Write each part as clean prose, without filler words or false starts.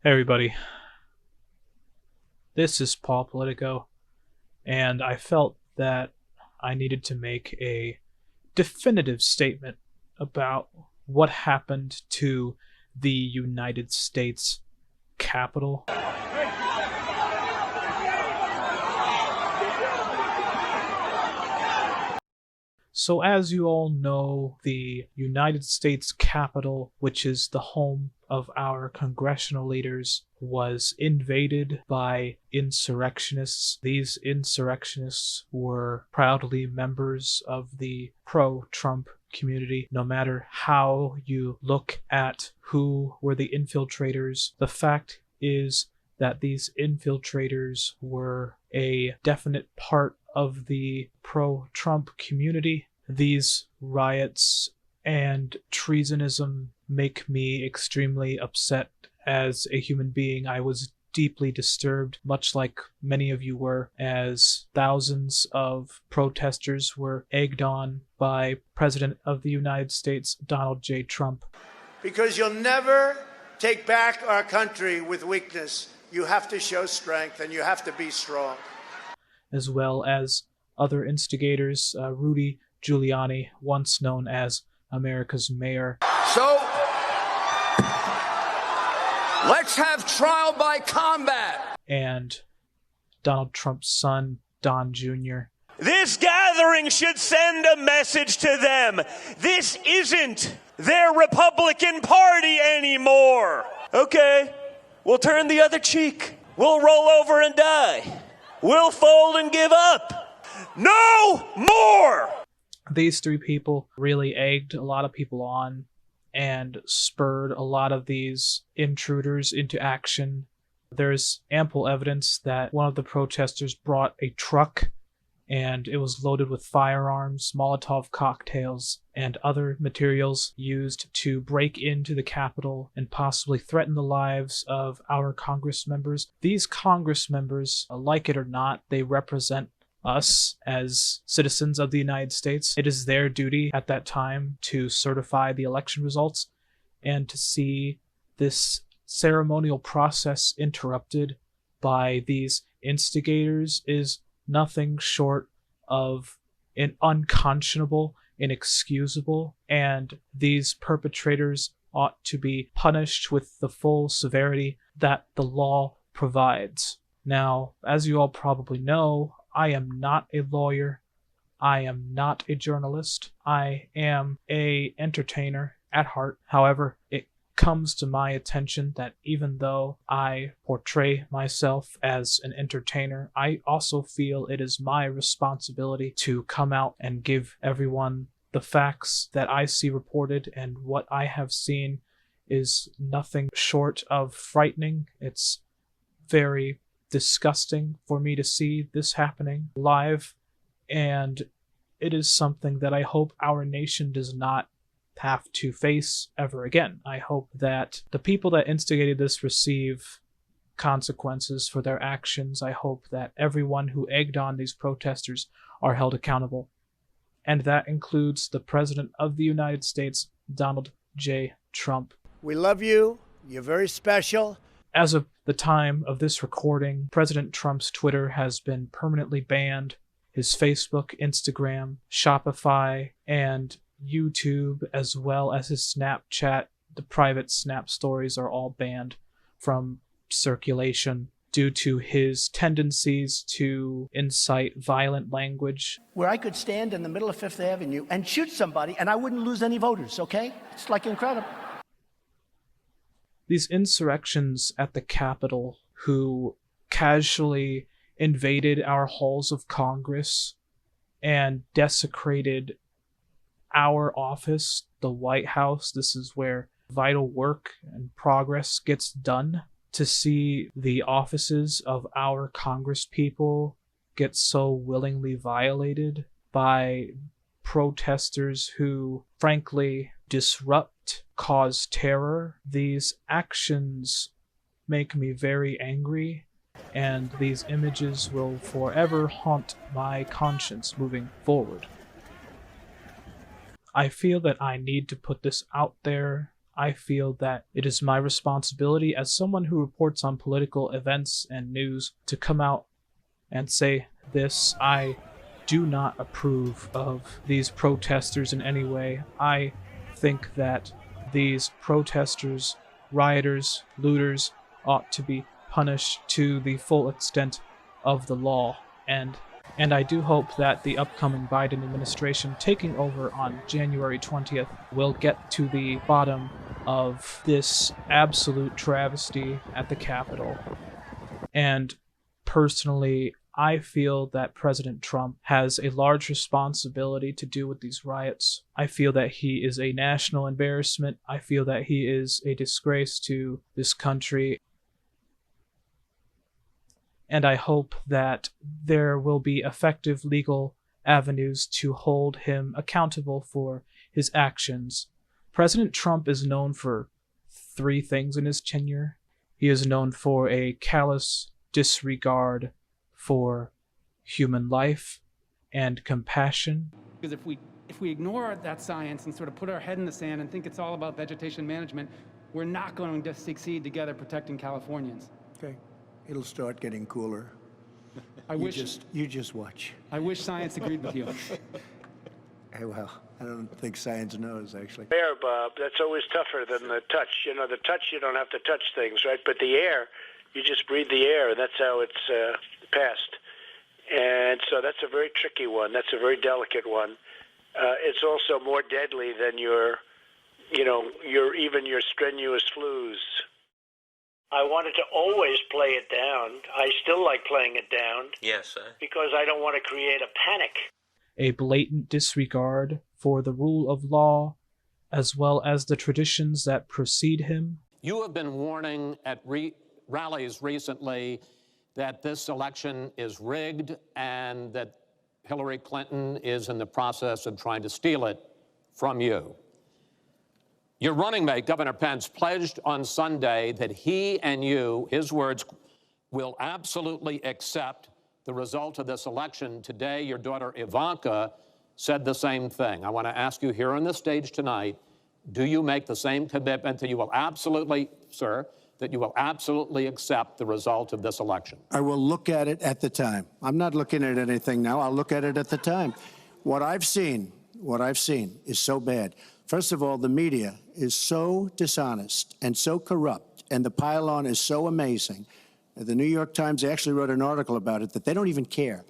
Hey everybody, this is Politico, and I felt that I needed to make a definitive statement about what happened to the United States Capitol. So as you all know, the United States Capitol, which is the home of our congressional leaders, was invaded by insurrectionists. These insurrectionists were proudly members of the pro-Trump community. No matter how you look at who were the infiltrators, the fact is that these infiltrators were a definite part of the pro-Trump community. These riots and treasonism make me extremely upset as a human being. I was deeply disturbed, much like many of you were, as thousands of protesters were egged on by President of the United States, Donald J. Trump. Because you'll never take back our country with weakness. You have to show strength, and you have to be strong. As well as other instigators, Rudy Giuliani, once known as America's mayor. So, let's have trial by combat. And Donald Trump's son, Don Jr. This gathering should send a message to them. This isn't their Republican Party anymore. Okay, we'll turn the other cheek. We'll roll over and die. We'll fold and give up. No more! These three people really egged a lot of people on and spurred a lot of these intruders into action. There's ample evidence that one of the protesters brought a truck and it was loaded with firearms, Molotov cocktails, and other materials used to break into the Capitol and possibly threaten the lives of our Congress members. These Congress members, like it or not, they represent us as citizens of the United States. It is their duty at that time to certify the election results, and to see this ceremonial process interrupted by these instigators is nothing short of unconscionable, inexcusable, and these perpetrators ought to be punished with the full severity that the law provides. Now, as you all probably know, I am not a lawyer. I am not a journalist. I am an entertainer at heart. However, it comes to my attention that even though I portray myself as an entertainer, I also feel it is my responsibility to come out and give everyone the facts that I see reported, and what I have seen is nothing short of frightening. It's very disgusting for me to see this happening live, and it is something that I hope our nation does not have to face ever again. I hope that the people that instigated this receive consequences for their actions. I hope that everyone who egged on these protesters are held accountable, and that includes the President of the United States, Donald J. Trump. We love you. You're very special. As of the time of this recording, President Trump's Twitter has been permanently banned. His Facebook, Instagram, Shopify, and YouTube, as well as his Snapchat, the private Snap stories, are all banned from circulation due to his tendencies to incite violent language. Where I could stand in the middle of Fifth Avenue and shoot somebody and I wouldn't lose any voters, okay? It's like incredible. These insurrections at the Capitol, who casually invaded our halls of Congress and desecrated our office, the White House. This is where vital work and progress gets done. To see the offices of our Congresspeople get so willingly violated by protesters who, frankly, disrupt, cause terror. These actions make me very angry, and these images will forever haunt my conscience moving forward. I feel that I need to put this out there. I feel that it is my responsibility as someone who reports on political events and news to come out and say this. I do not approve of these protesters in any way. I think that these protesters, rioters, looters ought to be punished to the full extent of the law. And I do hope that the upcoming Biden administration taking over on January 20th will get to the bottom of this absolute travesty at the Capitol. And personally, I feel that President Trump has a large responsibility to do with these riots. I feel that he is a national embarrassment. I feel that he is a disgrace to this country. And I hope that there will be effective legal avenues to hold him accountable for his actions. President Trump is known for 3 things in his tenure. He is known for a callous disregard for human life and compassion. Because if we ignore that science and sort of put our head in the sand and think it's all about vegetation management, we're not going to succeed together protecting Californians. Okay. It'll start getting cooler. You just watch. I wish science agreed with you. Hey, well, I don't think science knows, actually. Air, Bob, that's always tougher than the touch. You know, the touch, you don't have to touch things, right? But the air, you just breathe the air, and that's how it's passed. And so that's a very tricky one. That's a very delicate one. It's also more deadly than your strenuous flus. I wanted to always play it down. I still like playing it down. Yes, sir. Because I don't want to create a panic. A blatant disregard for the rule of law, as well as the traditions that precede him. You have been warning at rallies recently that this election is rigged and that Hillary Clinton is in the process of trying to steal it from you. Your running mate, Governor Pence, pledged on Sunday that he and you, his words, will absolutely accept the result of this election. Today, your daughter Ivanka said the same thing. I want to ask you here on the stage tonight, do you make the same commitment that you will absolutely, sir, that you will absolutely accept the result of this election? I will look at it at the time. I'm not looking at anything now. I'll look at it at the time. What I've seen is so bad. First of all, the media is so dishonest and so corrupt, and the pile-on is so amazing. The New York Times actually wrote an article about it that they don't even care.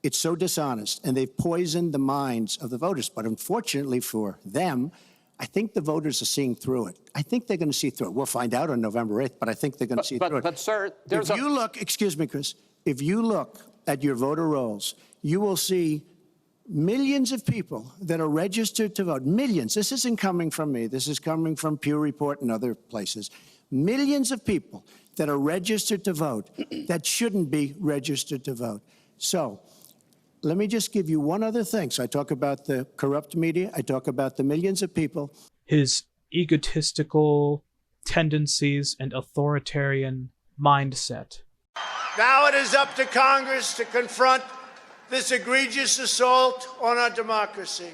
It's so dishonest, and they've poisoned the minds of the voters. But unfortunately for them, I think the voters are seeing through it. I think they're going to see through it. We'll find out on November 8th, but I think they're going to see through it. But, sir, there's if you look, excuse me, Chris, if you look at your voter rolls, you will see millions of people that are registered to vote. Millions. This isn't coming from me. This is coming from Pew Report and other places. Millions of people that are registered to vote that shouldn't be registered to vote. So let me just give you one other thing. So I talk about the corrupt media. I talk about the millions of people. His egotistical tendencies and authoritarian mindset. Now it is up to Congress to confront this egregious assault on our democracy.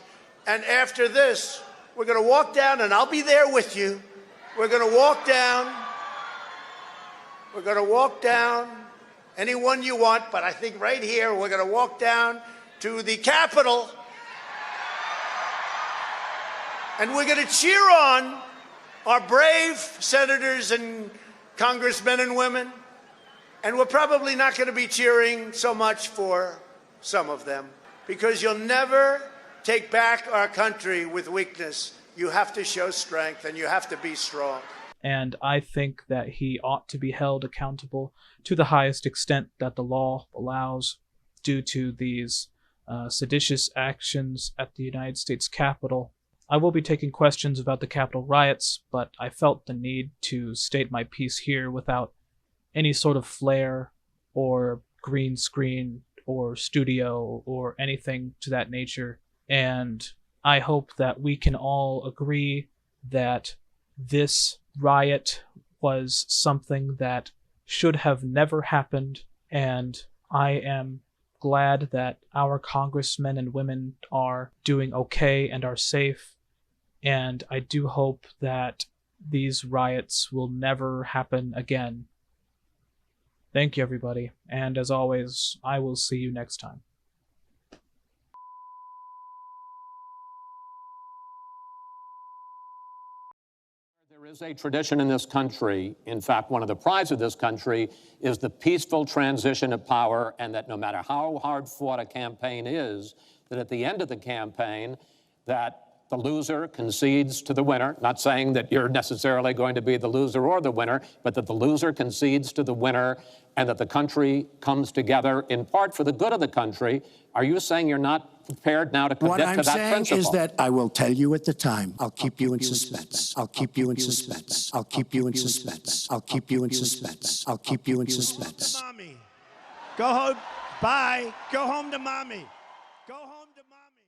And after this, we're going to walk down, and I'll be there with you. We're going to walk down. We're going to walk down anyone you want, but I think right here we're going to walk down to the Capitol, and we're going to cheer on our brave senators and congressmen and women, and we're probably not going to be cheering so much for some of them, because you'll never take back our country with weakness. You have to show strength, and you have to be strong. And I think that he ought to be held accountable to the highest extent that the law allows due to these seditious actions at the United States Capitol. I will be taking questions about the Capitol riots, but I felt the need to state my piece here without any sort of flair or green screen or studio or anything to that nature. And I hope that we can all agree that this riot was something that should have never happened, and I am glad that our congressmen and women are doing okay and are safe. And I do hope that these riots will never happen again. Thank you, everybody, and as always, I will see you next time. There is a tradition in this country, in fact, one of the prides of this country is the peaceful transition of power, and that no matter how hard fought a campaign is, that at the end of the campaign, that the loser concedes to the winner, not saying that you're necessarily going to be the loser or the winner, but that the loser concedes to the winner and that the country comes together in part for the good of the country. Are you saying you're not prepared now to commit to that principle? What I'm saying is that I will tell you at the time. I'll keep you in suspense. I'll keep you in suspense. I'll keep you in suspense. I'll keep you in suspense. I'll keep you in suspense. Mommy. Go home. Bye. Go home to mommy. Go home to mommy.